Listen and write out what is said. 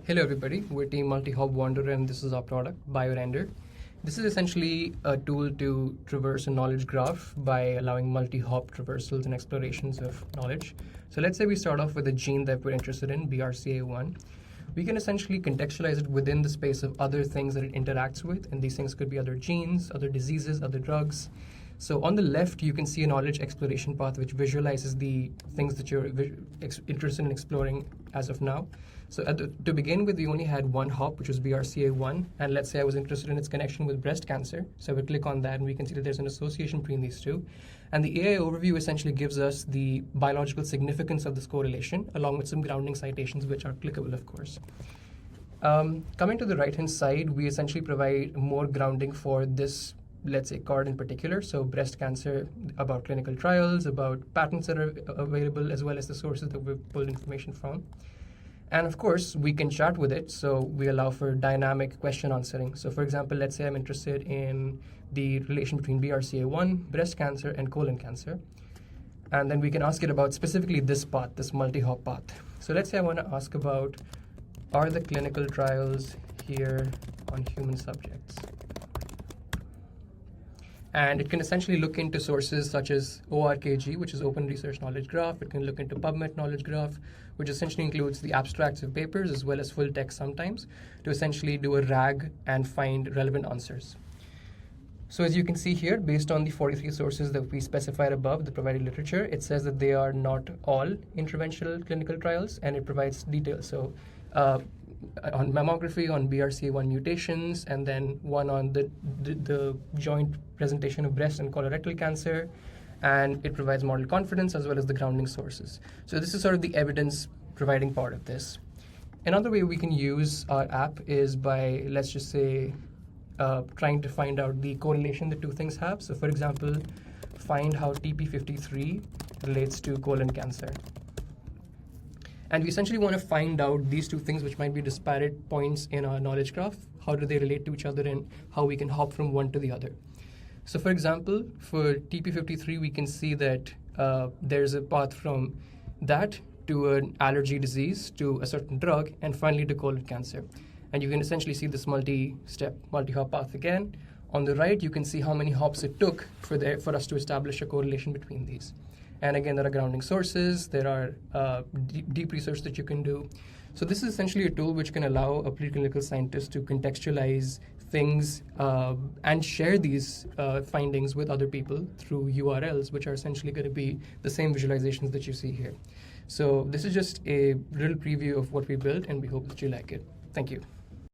Hello everybody, we're Team Multihop Wanderer and this is our product, BioRender. This is essentially a tool to traverse a knowledge graph by allowing multi-hop traversals and explorations of knowledge. So let's say we start off with a gene that we're interested in, BRCA1. We can essentially contextualize it within the space of other things that it interacts with, and these things could be other genes, other diseases, other drugs. So on the left, you can see a knowledge exploration path which visualizes the things that you're interested in exploring as of now. So to begin with, we only had one hop, which was BRCA1, and let's say I was interested in its connection with breast cancer. So I would click on that, and we can see that there's an association between these two. And the AI overview essentially gives us the biological significance of this correlation, along with some grounding citations, which are clickable, of course. Coming to the right-hand side, we essentially provide more grounding for this, let's say, card in particular. So breast cancer, about clinical trials, about patents that are available, as well as the sources that we've pulled information from. And of course, we can chat with it, so we allow for dynamic question answering. So for example, let's say I'm interested in the relation between BRCA1, breast cancer, and colon cancer. And then we can ask it about specifically this path, this multi-hop path. So let's say I want to ask about, are the clinical trials here on human subjects? And it can essentially look into sources such as ORKG, which is Open Research Knowledge Graph. It can look into PubMed Knowledge Graph, which essentially includes the abstracts of papers as well as full text sometimes, to essentially do a RAG and find relevant answers. So as you can see here, based on the 43 sources that we specified above, the provided literature, it says that they are not all interventional clinical trials, and it provides details. So on mammography, on BRCA1 mutations, and then one on the joint presentation of breast and colorectal cancer, and it provides model confidence as well as the grounding sources. So this is sort of the evidence providing part of this. Another way we can use our app is by, let's just say, trying to find out the correlation the two things have. So for example, find how TP53 relates to colon cancer. And we essentially want to find out these two things, which might be disparate points in our knowledge graph. How do they relate to each other, and how we can hop from one to the other. So for example, for TP53, we can see that there's a path from that to an allergy disease, to a certain drug, and finally to colon cancer. And you can essentially see this multi-step, multi-hop path again. On the right, you can see how many hops it took for us to establish a correlation between these. And again, there are grounding sources, there are deep research that you can do. So this is essentially a tool which can allow a preclinical scientist to contextualize things and share these findings with other people through URLs, which are essentially going to be the same visualizations that you see here. So this is just a little preview of what we built, and we hope that you like it. Thank you.